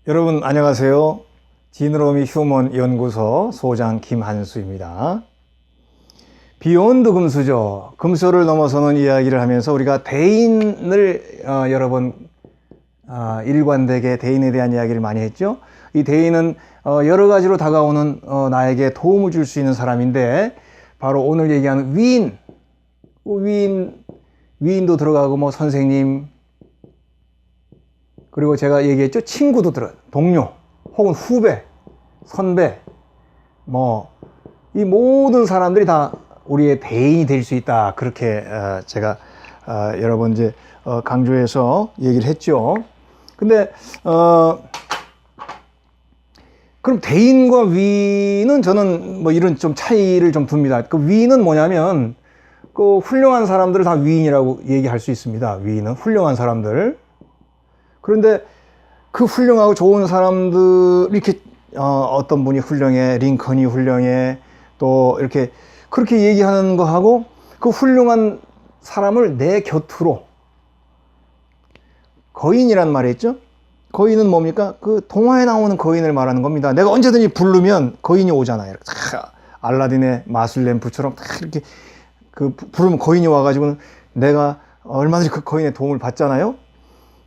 여러분 안녕하세요. 지느러미 휴먼 연구소 소장 김한수입니다. 비욘드 금수저, 금수저를 넘어서는 이야기를 하면서 우리가 대인을 여러 번 일관되게 대인에 대한 이야기를 많이 했죠. 이 대인은 여러 가지로 다가오는 나에게 도움을 줄 수 있는 사람인데, 바로 오늘 얘기하는 위인도 들어가고, 뭐 선생님, 그리고 제가 얘기했죠, 친구도 동료 혹은 후배, 선배, 뭐 이 모든 사람들이 다 우리의 대인이 될 수 있다, 그렇게 제가 여러 번 이제 강조해서 얘기를 했죠. 근데 그럼 대인과 위는 저는 뭐 이런 좀 차이를 좀 둡니다. 그 위는 뭐냐면, 그 훌륭한 사람들을 다 위인이라고 얘기할 수 있습니다. 위인은 훌륭한 사람들. 그런데 그 훌륭하고 좋은 사람들, 이렇게 어떤 분이 훌륭해, 링컨이 훌륭해, 또 이렇게 그렇게 얘기하는 거하고, 그 훌륭한 사람을 내 곁으로, 거인이란 말이 있죠. 거인은 뭡니까? 그 동화에 나오는 거인을 말하는 겁니다. 내가 언제든지 부르면 거인이 오잖아요. 알라딘의 마술 램프처럼 이렇게 그 부르면 거인이 와가지고 내가 얼마든지 그 거인의 도움을 받잖아요.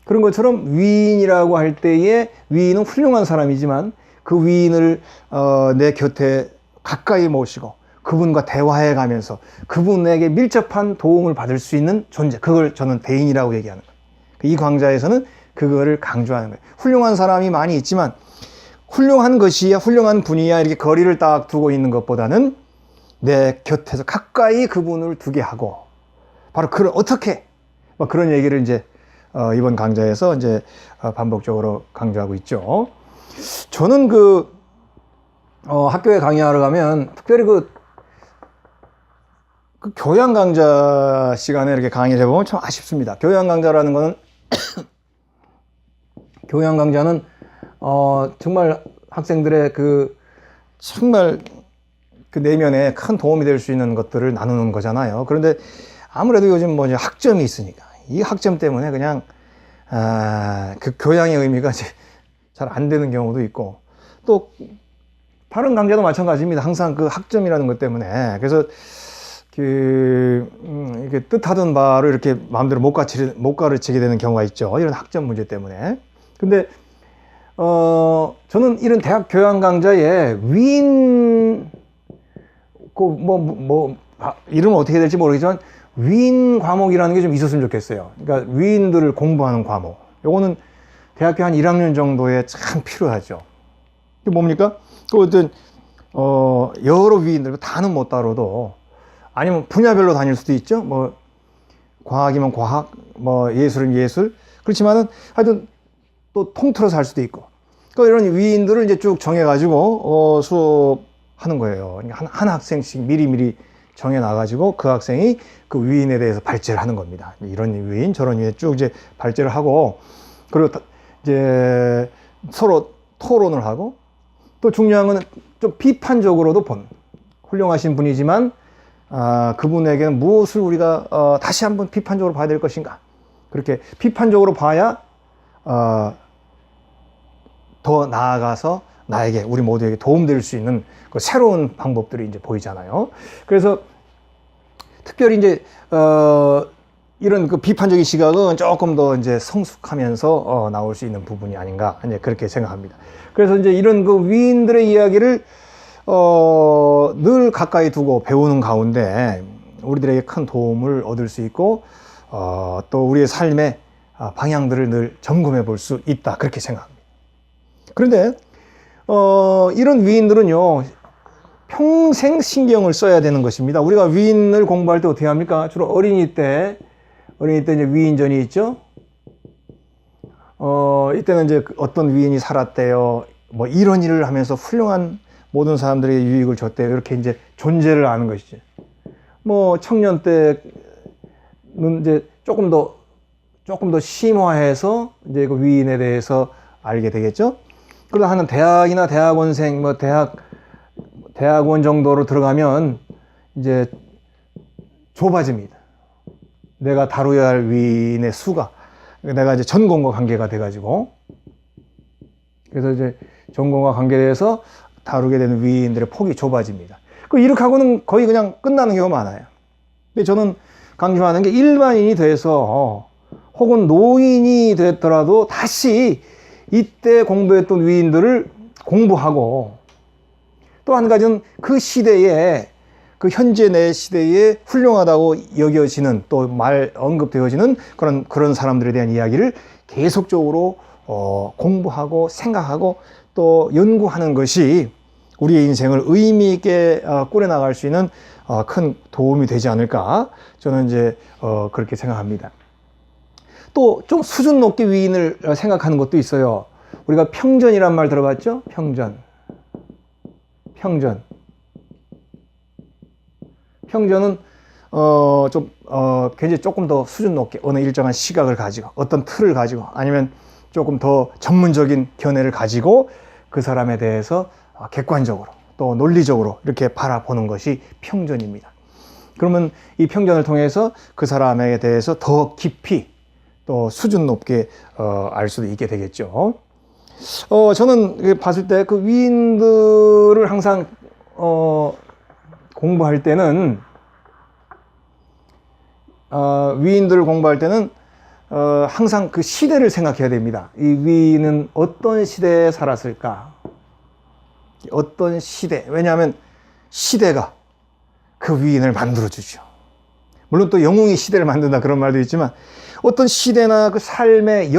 그런 것처럼 위인이라고 할 때에, 위인은 훌륭한 사람이지만 그 위인을 내 곁에 가까이 모시고 그분과 대화해 가면서 그분에게 밀접한 도움을 받을 수 있는 존재, 그걸 저는 대인이라고 얘기하는 거예요. 이 강좌에서는 그거를 강조하는 거예요. 훌륭한 사람이 많이 있지만, 훌륭한 것이야, 훌륭한 분이야 이렇게 거리를 딱 두고 있는 것보다는 내 곁에서 가까이 그분을 두게 하고, 바로 어떻게 그런 얘기를 이제 이번 강좌에서 이제 반복적으로 강조하고 있죠. 저는 학교에 강의하러 가면 특별히 그 교양 강좌 시간에 이렇게 강의를 해보면 참 아쉽습니다. 교양 강좌라는 거는 교양 강좌는 정말 학생들의 정말 그 내면에 큰 도움이 될 수 있는 것들을 나누는 거잖아요. 그런데 아무래도 요즘 학점이 있으니까 이 학점 때문에 그냥 그 교양의 의미가 잘 안 되는 경우도 있고, 또 다른 강좌도 마찬가지입니다. 항상 그 학점이라는 것 때문에. 그래서 이렇게 뜻하던 바로 이렇게 마음대로 못 가르치게 되는 경우가 있죠. 이런 학점 문제 때문에. 근데 저는 이런 대학 교양 강좌에 위인, 이름은 어떻게 될지 모르겠지만 위인 과목이라는 게 좀 있었으면 좋겠어요. 그러니까 위인들을 공부하는 과목. 요거는 대학교 한 1학년 정도에 참 필요하죠. 이게 뭡니까? 어떤 여러 위인들, 다는 못 다뤄도, 아니면 분야별로 다닐 수도 있죠. 뭐 과학이면 과학, 뭐 예술은 예술. 그렇지만은 하여튼 또 통틀어서 할 수도 있고. 그러니까 이런 위인들을 이제 쭉 정해가지고 수업하는 거예요. 한 학생씩 미리미리 정해놔가지고 그 학생이 그 위인에 대해서 발제를 하는 겁니다. 이런 위인, 저런 위인 쭉 이제 발제를 하고, 그리고 이제 서로 토론을 하고, 또 중요한 건 좀 비판적으로도 훌륭하신 분이지만 그분에게는 무엇을 우리가 다시 한번 비판적으로 봐야 될 것인가, 그렇게 비판적으로 봐야 더 나아가서 나에게, 우리 모두에게 도움될 수 있는 그 새로운 방법들이 이제 보이잖아요. 그래서 특별히 이제 이런 그 비판적인 시각은 조금 더 이제 성숙하면서 나올 수 있는 부분이 아닌가, 이제 그렇게 생각합니다. 그래서 이제 이런 그 위인들의 이야기를 늘 가까이 두고 배우는 가운데 우리들에게 큰 도움을 얻을 수 있고, 또 우리의 삶의 방향들을 늘 점검해 볼 수 있다, 그렇게 생각합니다. 그런데 이런 위인들은요, 평생 신경을 써야 되는 것입니다. 우리가 위인을 공부할 때 어떻게 합니까? 주로 어린이 때 이제 위인전이 있죠. 이때는 이제 어떤 위인이 살았대요, 뭐 이런 일을 하면서 훌륭한 모든 사람들에게 유익을 줬대요, 이렇게 이제 존재를 아는 것이죠. 뭐 청년 때는 이제 조금 더 심화해서 이제 그 위인에 대해서 알게 되겠죠. 그러다 하는 대학이나 대학원생, 뭐 대학원 정도로 들어가면 이제 좁아집니다. 내가 다루어야 할 위인의 수가, 내가 이제 전공과 관계가 돼가지고. 그래서 이제 전공과 관계돼서 다루게 되는 위인들의 폭이 좁아집니다. 이렇게 하고는 거의 그냥 끝나는 경우가 많아요. 근데 저는 강조하는 게 일반인이 돼서 혹은 노인이 됐더라도 다시 이때 공부했던 위인들을 공부하고, 또 한 가지는 그 시대에, 그 현재 내 시대에 훌륭하다고 여겨지는, 또 언급되어지는 그런 사람들에 대한 이야기를 계속적으로 공부하고 생각하고 또 연구하는 것이 우리의 인생을 의미 있게 꾸려나갈 수 있는 큰 도움이 되지 않을까, 저는 이제 그렇게 생각합니다. 또 좀 수준 높게 위인을 생각하는 것도 있어요. 우리가 평전이란 말 들어봤죠? 평전은 굉장히 조금 더 수준 높게 어느 일정한 시각을 가지고, 어떤 틀을 가지고, 아니면 조금 더 전문적인 견해를 가지고 그 사람에 대해서 객관적으로 또 논리적으로 이렇게 바라보는 것이 평전입니다. 그러면 이 평전을 통해서 그 사람에 대해서 더 깊이 또 수준 높게 알 수도 있게 되겠죠. 저는 봤을 때 그 위인들을 항상 공부할 때는 항상 그 시대를 생각해야 됩니다. 이 위인은 어떤 시대에 살았을까? 어떤 시대? 왜냐하면 시대가 그 위인을 만들어주죠. 물론 또 영웅이 시대를 만든다 그런 말도 있지만, 어떤 시대나 그 삶의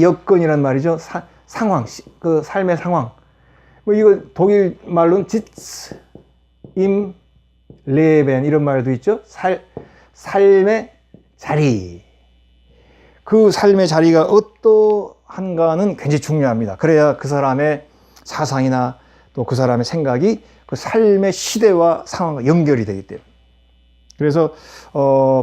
여건이란 말이죠. 상황, 그 삶의 상황. 이거 독일 말로는 지츠, 임, 레벤 이런 말도 있죠. 삶의 자리. 그 삶의 자리가 어떠한가는 굉장히 중요합니다. 그래야 그 사람의 사상이나 또 그 사람의 생각이 그 삶의 시대와 상황과 연결이 되기 때문에. 그래서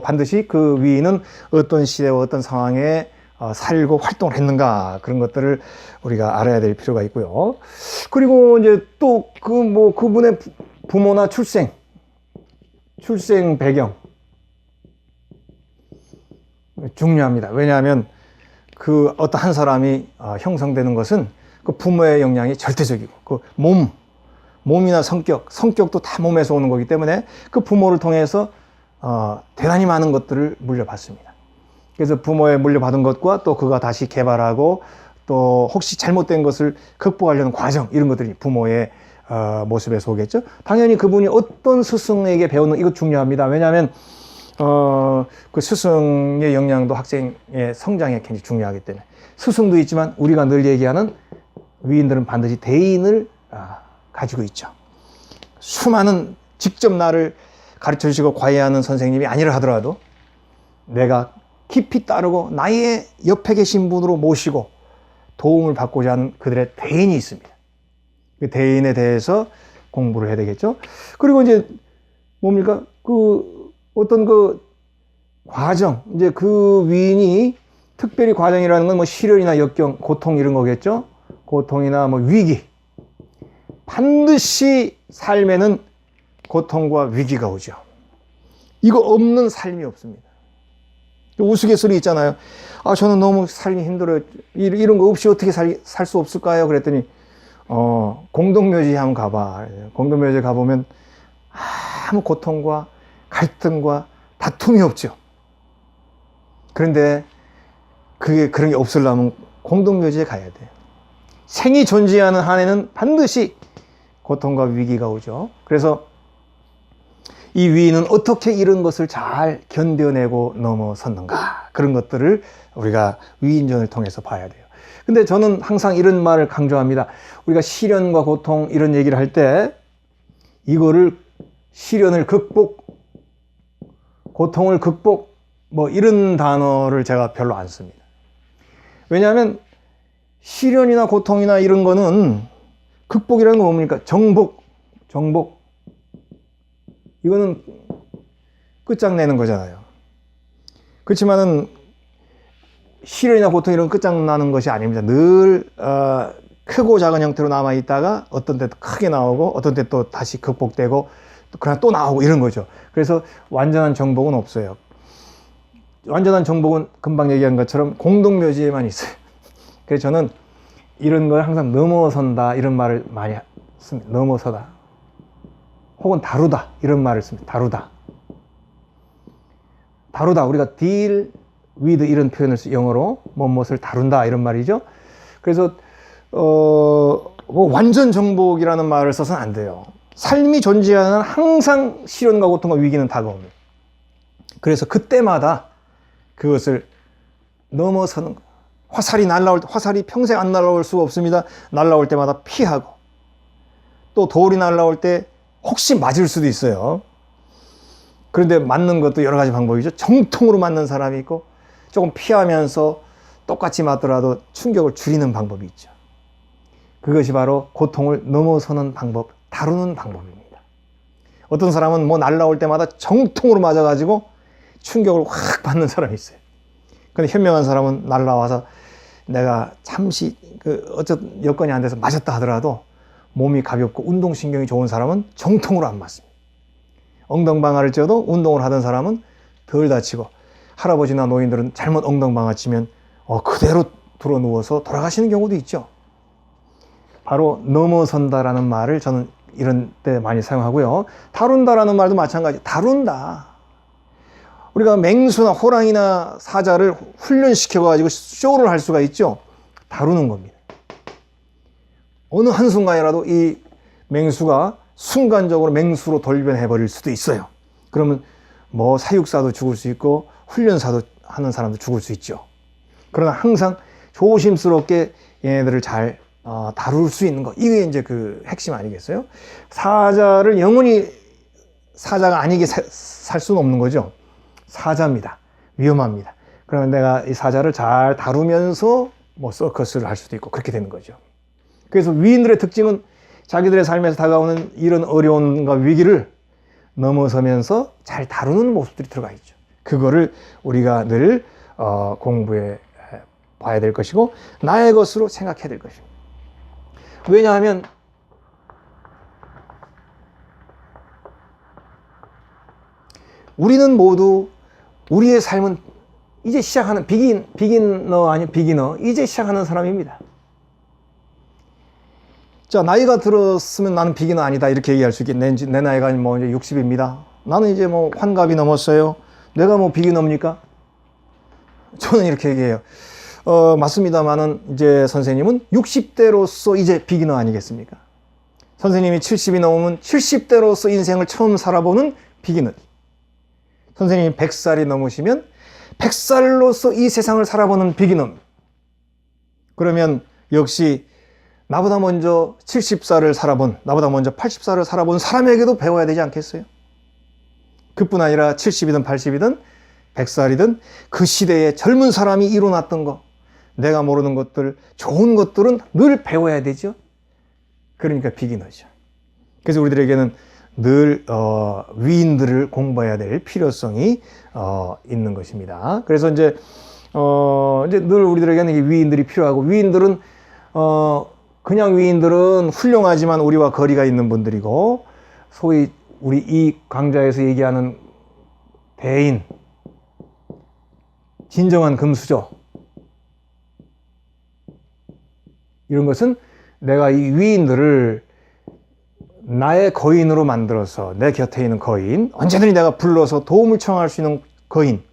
반드시 그 위인은 어떤 시대와 어떤 상황에 살고 활동을 했는가, 그런 것들을 우리가 알아야 될 필요가 있고요. 그리고 이제 또 그분의 부모나 출생 배경 중요합니다. 왜냐하면 그 어떤 한 사람이 형성되는 것은 그 부모의 영향이 절대적이고, 그 몸이나 성격도 다 몸에서 오는 거기 때문에 그 부모를 통해서 대단히 많은 것들을 물려받습니다. 그래서 부모의 물려받은 것과 또 그가 다시 개발하고, 또 혹시 잘못된 것을 극복하려는 과정, 이런 것들이 부모의 모습에서 오겠죠. 당연히 그분이 어떤 스승에게 배우는, 이거 중요합니다. 왜냐하면 그 스승의 영향도 학생의 성장에 굉장히 중요하기 때문에. 스승도 있지만 우리가 늘 얘기하는 위인들은 반드시 대인을 가지고 있죠. 수많은 직접 나를 가르쳐 주시고 과외하는 선생님이 아니라 하더라도 내가 깊이 따르고 나의 옆에 계신 분으로 모시고 도움을 받고자 하는 그들의 대인이 있습니다. 그 대인에 대해서 공부를 해야 되겠죠. 그리고 이제 뭡니까? 어떤 과정, 이제 그 위인이 특별히 과정이라는 건 시련이나 역경, 고통 이런 거겠죠. 고통이나 위기. 반드시 삶에는 고통과 위기가 오죠. 이거 없는 삶이 없습니다. 우스갯소리 있잖아요. 저는 너무 삶이 힘들어요. 이런 거 없이 어떻게 살 수 없을까요? 그랬더니 공동묘지에 한번 가봐. 공동묘지에 가보면 아무 고통과 갈등과 다툼이 없죠. 그런데 그런 게 없으려면 공동묘지에 가야 돼요. 생이 존재하는 한에는 반드시 고통과 위기가 오죠. 그래서 이 위인은 어떻게 이런 것을 잘 견뎌내고 넘어섰는가, 그런 것들을 우리가 위인전을 통해서 봐야 돼요. 근데 저는 항상 이런 말을 강조합니다. 우리가 시련과 고통 이런 얘기를 할 때 이거를 시련을 극복, 고통을 극복 이런 단어를 제가 별로 안 씁니다. 왜냐하면 시련이나 고통이나 이런 거는, 극복이라는 건 뭡니까? 정복. 이거는 끝장내는 거잖아요. 그렇지만은 시련이나 고통 이런 끝장나는 것이 아닙니다. 늘 크고 작은 형태로 남아있다가 어떤 때 크게 나오고, 어떤 때 또 다시 극복되고, 그러나 또 나오고 이런 거죠. 그래서 완전한 정복은 없어요. 완전한 정복은 금방 얘기한 것처럼 공동묘지에만 있어요. 그래서 저는 이런 걸 항상 넘어선다 이런 말을 많이 씁니다. 넘어서다. 혹은 다루다 이런 말을 씁니다. 다루다. 다루다. 우리가 deal with 이런 표현을 영어로 무엇을 다룬다 이런 말이죠. 그래서 뭐 완전 정복이라는 말을 써서는 안 돼요. 삶이 존재하는 항상 시련과 고통과 위기는 다가옵니다. 그래서 그때마다 그것을 넘어서는 거예요. 화살이 날라올 때, 화살이 평생 안 날라올 수가 없습니다. 날라올 때마다 피하고, 또 돌이 날라올 때 혹시 맞을 수도 있어요. 그런데 맞는 것도 여러 가지 방법이죠. 정통으로 맞는 사람이 있고, 조금 피하면서 똑같이 맞더라도 충격을 줄이는 방법이 있죠. 그것이 바로 고통을 넘어서는 방법, 다루는 방법입니다. 어떤 사람은 뭐 날라올 때마다 정통으로 맞아가지고 충격을 확 받는 사람이 있어요. 근데 현명한 사람은 날라와서 내가 잠시 어쨌든 여건이 안 돼서 맞았다 하더라도 몸이 가볍고 운동신경이 좋은 사람은 정통으로 안 맞습니다. 엉덩방아를 쪄도 운동을 하던 사람은 덜 다치고, 할아버지나 노인들은 잘못 엉덩방아 치면 그대로 들어 누워서 돌아가시는 경우도 있죠. 바로 넘어선다라는 말을 저는 이런 때 많이 사용하고요. 다룬다라는 말도 마찬가지. 다룬다. 우리가 맹수나 호랑이나 사자를 훈련시켜가지고 쇼를 할 수가 있죠. 다루는 겁니다. 어느 한순간이라도 이 맹수가 순간적으로 맹수로 돌변해버릴 수도 있어요. 그러면 뭐 사육사도 죽을 수 있고 훈련사도 하는 사람도 죽을 수 있죠. 그러나 항상 조심스럽게 얘네들을 잘 다룰 수 있는 것, 이게 이제 그 핵심 아니겠어요? 사자를 영원히 사자가 아니게 살 수는 없는 거죠. 사자입니다. 위험합니다. 그러면 내가 이 사자를 잘 다루면서 뭐 서커스를 할 수도 있고 그렇게 되는 거죠. 그래서 위인들의 특징은 자기들의 삶에서 다가오는 이런 어려움과 위기를 넘어서면서 잘 다루는 모습들이 들어가 있죠. 그거를 우리가 늘 공부해 봐야 될 것이고 나의 것으로 생각해야 될 것입니다. 왜냐하면 우리는 모두 우리의 삶은 이제 시작하는 비기너 이제 시작하는 사람입니다. 자, 나이가 들었으면 나는 비기너 아니다 이렇게 얘기할 수 있겠네. 내 나이가 뭐 이제 60입니다. 나는 이제 뭐 환갑이 넘었어요. 내가 뭐 비기너입니까? 저는 이렇게 얘기해요. 맞습니다만은 이제 선생님은 60대로서 이제 비기너 아니겠습니까? 선생님이 70이 넘으면 70대로서 인생을 처음 살아보는 비기너. 선생님이 100살이 넘으시면 100살로서 이 세상을 살아보는 비기너. 그러면 역시 나보다 먼저 70살을 살아본, 나보다 먼저 80살을 살아본 사람에게도 배워야 되지 않겠어요? 그뿐 아니라 70이든 80이든 100살이든 그 시대에 젊은 사람이 이뤄놨던 것, 내가 모르는 것들, 좋은 것들은 늘 배워야 되죠. 그러니까 비기너죠. 그래서 우리들에게는 늘 위인들을 공부해야 될 필요성이 있는 것입니다. 그래서 이제 늘 우리들에게는 이 위인들이 필요하고, 위인들은 그냥 위인들은 훌륭하지만 우리와 거리가 있는 분들이고, 소위 우리 이 강좌에서 얘기하는 대인, 진정한 금수저, 이런 것은 내가 이 위인들을 나의 거인으로 만들어서, 내 곁에 있는 거인, 언제든지 내가 불러서 도움을 청할 수 있는 거인,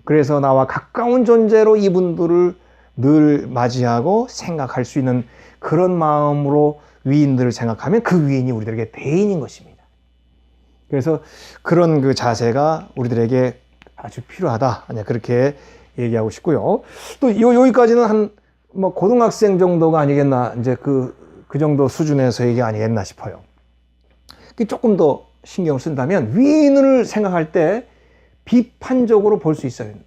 그래서 나와 가까운 존재로 이분들을 늘 맞이하고 생각할 수 있는 그런 마음으로 위인들을 생각하면 그 위인이 우리들에게 대인인 것입니다. 그래서 그런 그 자세가 우리들에게 아주 필요하다, 그렇게 얘기하고 싶고요. 또 여기까지는 한 뭐 고등학생 정도가 아니겠나, 이제 그 정도 수준에서 얘기 아니겠나 싶어요. 조금 더 신경을 쓴다면 위인을 생각할 때 비판적으로 볼 수 있어야 된다.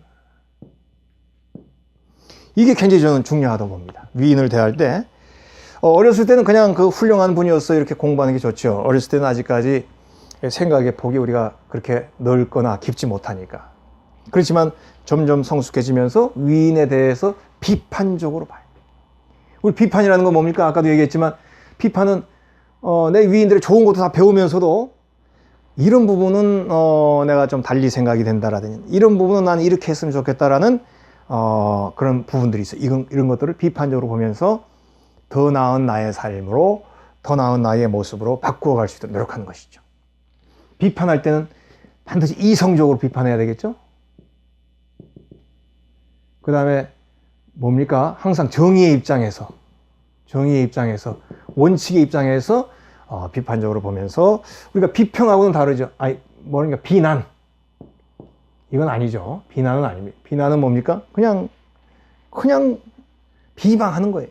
이게 굉장히 저는 중요하다고 봅니다. 위인을 대할 때 어렸을 때는 그냥 그 훌륭한 분이었어 이렇게 공부하는 게 좋죠. 어렸을 때는 아직까지 생각의 폭이 우리가 그렇게 넓거나 깊지 못하니까. 그렇지만 점점 성숙해지면서 위인에 대해서 비판적으로 봐요. 우리 비판이라는 건 뭡니까? 아까도 얘기했지만 비판은 내 위인들의 좋은 것도 다 배우면서도 이런 부분은 내가 좀 달리 생각이 된다라든지, 이런 부분은 나는 이렇게 했으면 좋겠다라는 그런 부분들이 있어요. 이런 것들을 비판적으로 보면서 더 나은 나의 삶으로, 더 나은 나의 모습으로 바꾸어 갈 수 있도록 노력하는 것이죠. 비판할 때는 반드시 이성적으로 비판해야 되겠죠? 그 다음에 뭡니까? 항상 정의의 입장에서, 원칙의 입장에서 비판적으로 보면서, 우리가 비평하고는 다르죠. 그러니까 비난. 이건 아니죠. 비난은 아닙니다. 비난은 뭡니까? 그냥 비방하는 거예요.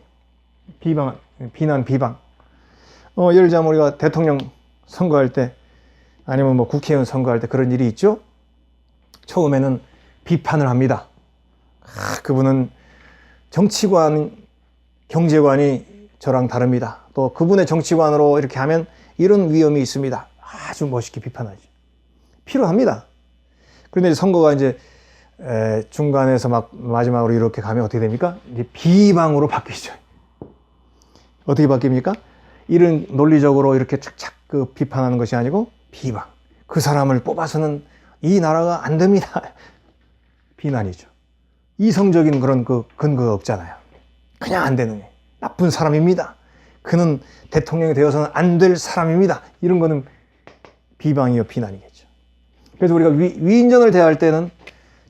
비난, 비방. 예를 들자면 우리가 대통령 선거할 때, 아니면 뭐 국회의원 선거할 때 그런 일이 있죠. 처음에는 비판을 합니다. 그분은 정치관, 경제관이 저랑 다릅니다. 또 그분의 정치관으로 이렇게 하면 이런 위험이 있습니다. 아주 멋있게 비판하죠. 필요합니다. 그런데 선거가 이제 중간에서 막 마지막으로 이렇게 가면 어떻게 됩니까? 이제 비방으로 바뀌죠. 어떻게 바뀝니까? 이런 논리적으로 이렇게 착착 비판하는 것이 아니고 비방. 그 사람을 뽑아서는 이 나라가 안 됩니다. 비난이죠. 이성적인 그런 근거가 없잖아요. 그냥 안 되는, 나쁜 사람입니다. 그는 대통령이 되어서는 안 될 사람입니다. 이런 거는 비방이요, 비난이겠죠. 그래서 우리가 위인전을 대할 때는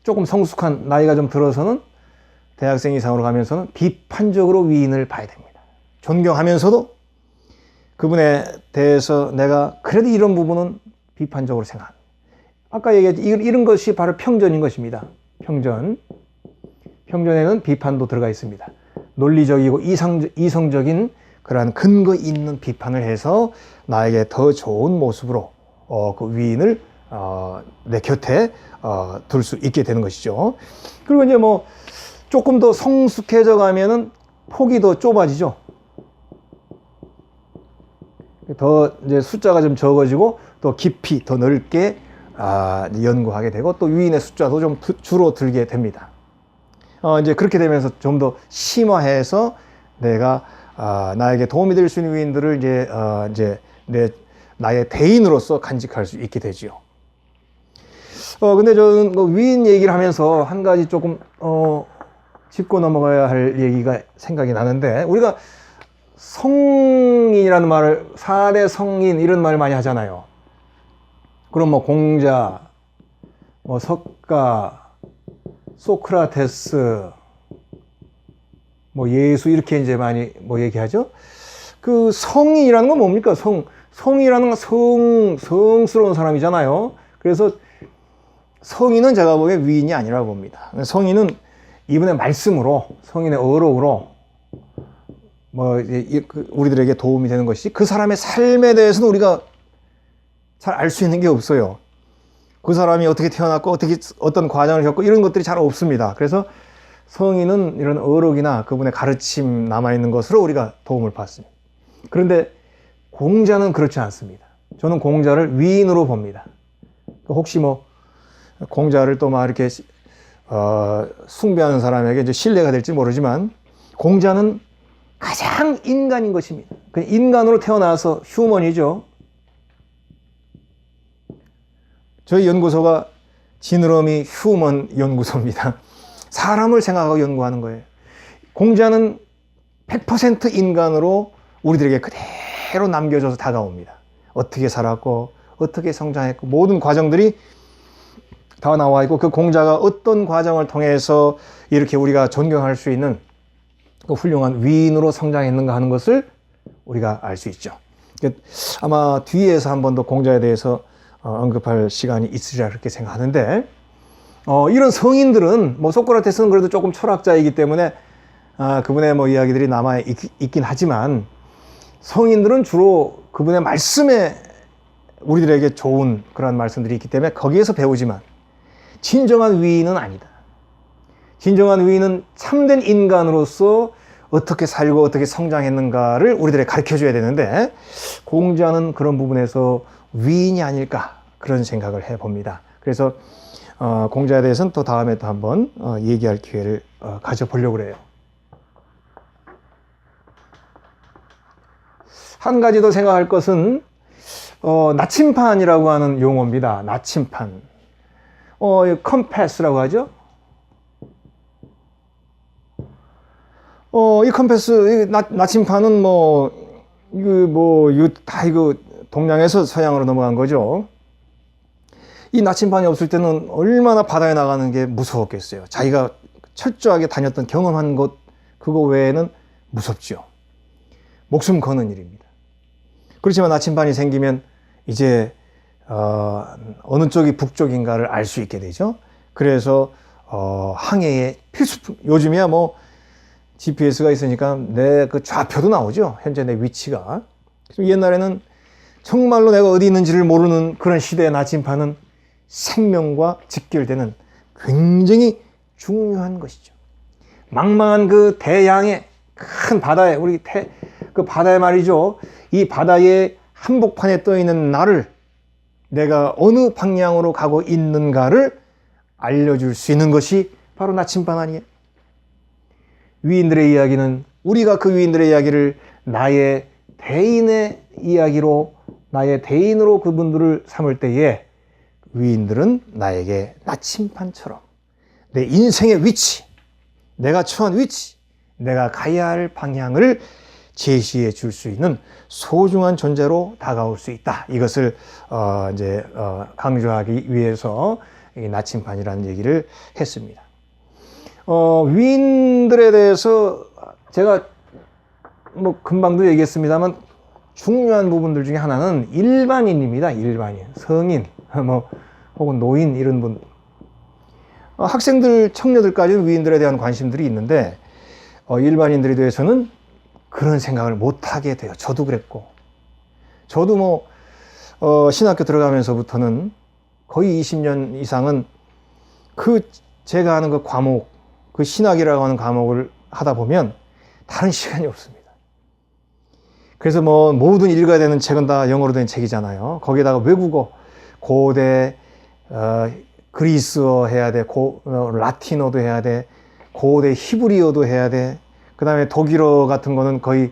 조금 성숙한, 나이가 좀 들어서는, 대학생 이상으로 가면서는 비판적으로 위인을 봐야 됩니다. 존경하면서도 그분에 대해서 내가 그래도 이런 부분은 비판적으로 생각합니다. 아까 얘기했지, 이런 것이 바로 평전인 것입니다. 평전에는 비판도 들어가 있습니다. 논리적이고 이성적인 그러한 근거 있는 비판을 해서 나에게 더 좋은 모습으로 그 위인을 내 곁에 둘 수 있게 되는 것이죠. 그리고 이제 뭐 조금 더 성숙해져 가면은 폭이 더 좁아지죠. 더 이제 숫자가 좀 적어지고 또 깊이 더 넓게 연구하게 되고, 또 위인의 숫자도 좀 줄어들게 됩니다. 이제 그렇게 되면서 좀 더 심화해서 내가 나에게 도움이 될 수 있는 위인들을 이제 나의 대인으로서 간직할 수 있게 되지요. 근데 저는 위인 얘기를 하면서 한 가지 조금 짚고 넘어가야 할 얘기가 생각이 나는데, 우리가 성인이라는 말을, 4대 성인 이런 말 많이 하잖아요. 그럼 뭐 공자, 뭐 석가, 소크라테스, 뭐 예수, 이렇게 이제 많이 뭐 얘기하죠. 그 성인이라는 건 뭡니까? 성이라는 건 성스러운 사람이잖아요. 그래서 성인은 제가 보기엔 위인이 아니라고 봅니다. 성인은 이분의 말씀으로, 성인의 어록으로 뭐 우리들에게 도움이 되는 것이, 그 사람의 삶에 대해서는 우리가 잘 알 수 있는 게 없어요. 그 사람이 어떻게 태어났고 어떤 과정을 겪고 이런 것들이 잘 없습니다. 그래서 성인은 이런 어록이나 그분의 가르침 남아있는 것으로 우리가 도움을 받습니다. 그런데 공자는 그렇지 않습니다. 저는 공자를 위인으로 봅니다. 혹시 뭐 공자를 또 막 이렇게 숭배하는 사람에게 이제 신뢰가 될지 모르지만, 공자는 가장 인간인 것입니다. 인간으로 태어나서 휴먼이죠. 저희 연구소가 지느러미 휴먼 연구소입니다. 사람을 생각하고 연구하는 거예요. 공자는 100% 인간으로 우리들에게 그대로 남겨져서 다가옵니다. 어떻게 살았고 어떻게 성장했고 모든 과정들이 다 나와 있고, 그 공자가 어떤 과정을 통해서 이렇게 우리가 존경할 수 있는 그 훌륭한 위인으로 성장했는가 하는 것을 우리가 알 수 있죠. 아마 뒤에서 한 번 더 공자에 대해서 언급할 시간이 있으리라 그렇게 생각하는데, 이런 성인들은, 뭐 소크라테스는 그래도 조금 철학자이기 때문에 그분의 뭐 이야기들이 남아 있긴 하지만, 성인들은 주로 그분의 말씀에 우리들에게 좋은 그런 말씀들이 있기 때문에 거기에서 배우지만, 진정한 위인은 아니다. 진정한 위인은 참된 인간으로서 어떻게 살고 어떻게 성장했는가를 우리들에게 가르쳐줘야 되는데, 공자는 그런 부분에서 위인이 아닐까, 그런 생각을 해봅니다. 그래서 공자에 대해서는 또 다음에 또 한번 얘기할 기회를 가져보려고 그래요. 한 가지 더 생각할 것은 나침판이라고 하는 용어입니다. 나침판. 컴패스라고 하죠. 이 컴패스, 나침판은 이거 동양에서 서양으로 넘어간 거죠. 이 나침판이 없을 때는 얼마나 바다에 나가는 게 무서웠겠어요. 자기가 철저하게 다녔던 경험한 것, 그거 외에는 무섭죠. 목숨 거는 일입니다. 그렇지만 나침반이 생기면 이제 어느 쪽이 북쪽인가를 알 수 있게 되죠. 그래서 항해의 필수품, 요즘이야 GPS가 있으니까 내 그 좌표도 나오죠. 현재 내 위치가. 그래서 옛날에는 정말로 내가 어디 있는지를 모르는 그런 시대의 나침반은 생명과 직결되는 굉장히 중요한 것이죠. 망망한 그 대양의 큰 바다에, 그 바다에 말이죠. 이 바다의 한복판에 떠 있는 나를, 내가 어느 방향으로 가고 있는가를 알려줄 수 있는 것이 바로 나침반 아니에요. 위인들의 이야기는, 우리가 그 위인들의 이야기를 나의 대인의 이야기로, 나의 대인으로 그분들을 삼을 때에 위인들은 나에게 나침반처럼 내 인생의 위치, 내가 처한 위치, 내가 가야 할 방향을 제시해 줄 수 있는 소중한 존재로 다가올 수 있다. 이것을 강조하기 위해서 이 나침반이라는 얘기를 했습니다. 위인들에 대해서 제가 금방도 얘기했습니다만 중요한 부분들 중에 하나는 일반인입니다. 일반인, 성인, 혹은 노인, 이런 분. 학생들, 청년들까지는 위인들에 대한 관심들이 있는데 일반인들에 대해서는 그런 생각을 못하게 돼요. 저도 그랬고. 저도 신학교 들어가면서부터는 거의 20년 이상은 제가 하는 그 과목, 그 신학이라고 하는 과목을 하다 보면 다른 시간이 없습니다. 그래서 모든 읽어야 되는 책은 다 영어로 된 책이잖아요. 거기에다가 외국어, 고대, 그리스어 해야 돼, 라틴어도 해야 돼, 고대 히브리어도 해야 돼, 그 다음에 독일어 같은 거는 거의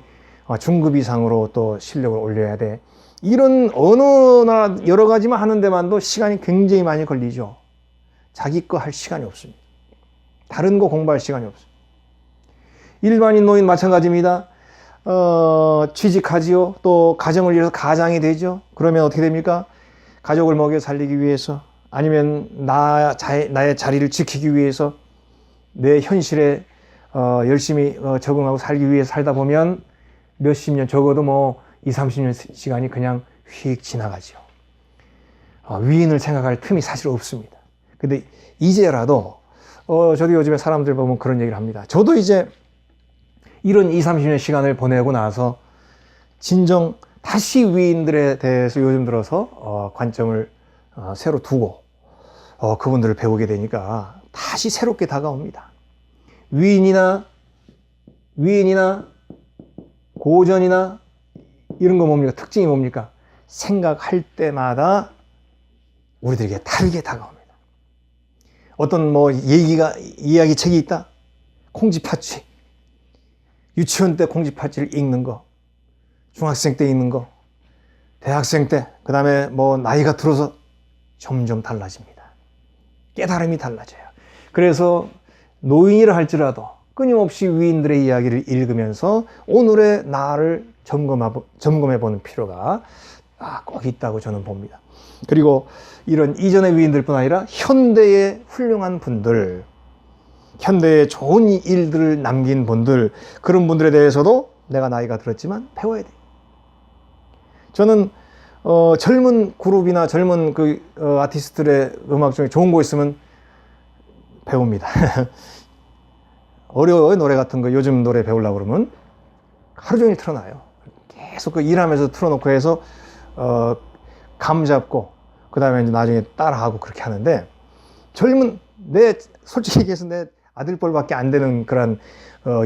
중급 이상으로 또 실력을 올려야 돼. 이런 언어나 여러 가지만 하는 데만도 시간이 굉장히 많이 걸리죠. 자기 거 할 시간이 없습니다. 다른 거 공부할 시간이 없어요. 일반인 노인 마찬가지입니다. 취직하지요. 또 가정을 이뤄서 가장이 되죠. 그러면 어떻게 됩니까? 가족을 먹여 살리기 위해서, 아니면 나의 자리를 지키기 위해서 내 현실에 열심히 적응하고 살기 위해 살다 보면 몇십 년, 적어도 20, 30년 시간이 그냥 휙 지나가죠. 위인을 생각할 틈이 사실 없습니다. 근데 이제라도 저도 요즘에 사람들 보면 그런 얘기를 합니다. 저도 이제 이런 20, 30년 시간을 보내고 나서 진정 다시 위인들에 대해서 요즘 들어서 관점을 새로 두고 그분들을 배우게 되니까 다시 새롭게 다가옵니다. 위인이나 고전이나 이런 거 뭡니까? 특징이 뭡니까? 생각할 때마다 우리들에게 다르게 다가옵니다. 어떤 이야기 책이 있다? 콩쥐팥쥐. 유치원 때 콩쥐팥쥐를 읽는 거, 중학생 때 읽는 거, 대학생 때, 그 다음에 나이가 들어서 점점 달라집니다. 깨달음이 달라져요. 그래서 노인이라 할지라도 끊임없이 위인들의 이야기를 읽으면서 오늘의 나를 점검해 보는 필요가 꼭 있다고 저는 봅니다. 그리고 이런 이전의 위인들뿐 아니라 현대의 훌륭한 분들, 현대의 좋은 일들을 남긴 분들, 그런 분들에 대해서도 내가 나이가 들었지만 배워야 돼요. 저는 젊은 그룹이나 젊은 아티스트들의 음악 중에 좋은 거 있으면 배웁니다. 어려워요. 노래 같은 거 요즘 노래 배우려고 그러면 하루 종일 틀어놔요. 계속 일하면서 틀어놓고 해서 감 잡고 그 다음에 나중에 따라하고 그렇게 하는데, 솔직히 얘기해서 내 아들뻘밖에 안 되는 그런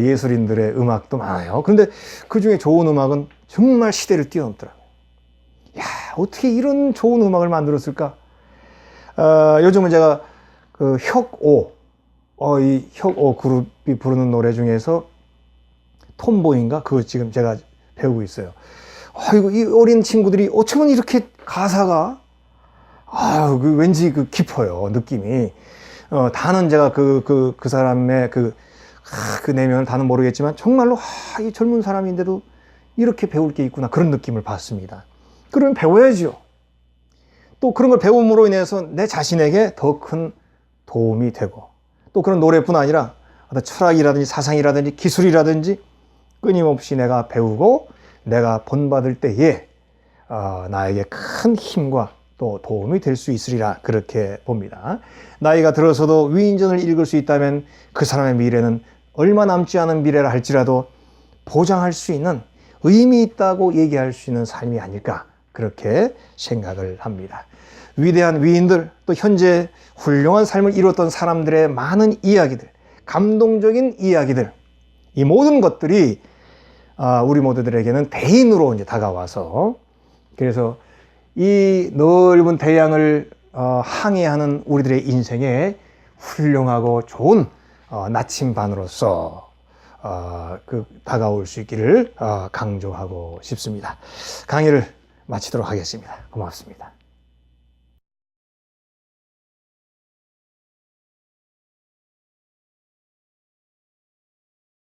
예술인들의 음악도 많아요. 그런데 그 중에 좋은 음악은 정말 시대를 뛰어넘더라고요. 야, 어떻게 이런 좋은 음악을 만들었을까? 요즘은 제가 이 혁오 그룹이 부르는 노래 중에서 톰보이인가? 그거 지금 제가 배우고 있어요. 이 어린 친구들이 어쩌면 이렇게 가사가 왠지 깊어요, 느낌이. 다는 제가 그 사람의 그 내면을 다는 모르겠지만 정말로 이 젊은 사람인데도 이렇게 배울 게 있구나, 그런 느낌을 받습니다. 그러면 배워야죠. 또 그런 걸 배움으로 인해서 내 자신에게 더 큰 도움이 되고, 또 그런 노래뿐 아니라 어떤 철학이라든지 사상이라든지 기술이라든지 끊임없이 내가 배우고 내가 본받을 때에 나에게 큰 힘과 또 도움이 될 수 있으리라, 그렇게 봅니다. 나이가 들어서도 위인전을 읽을 수 있다면 그 사람의 미래는 얼마 남지 않은 미래라 할지라도 보장할 수 있는, 의미 있다고 얘기할 수 있는 삶이 아닐까, 그렇게 생각을 합니다. 위대한 위인들, 또 현재 훌륭한 삶을 이뤘던 사람들의 많은 이야기들, 감동적인 이야기들, 이 모든 것들이 우리 모두들에게는 대인으로 이제 다가와서, 그래서 이 넓은 대양을 항해하는 우리들의 인생에 훌륭하고 좋은 나침반으로서 다가올 수 있기를 강조하고 싶습니다. 강의를 마치도록 하겠습니다. 고맙습니다.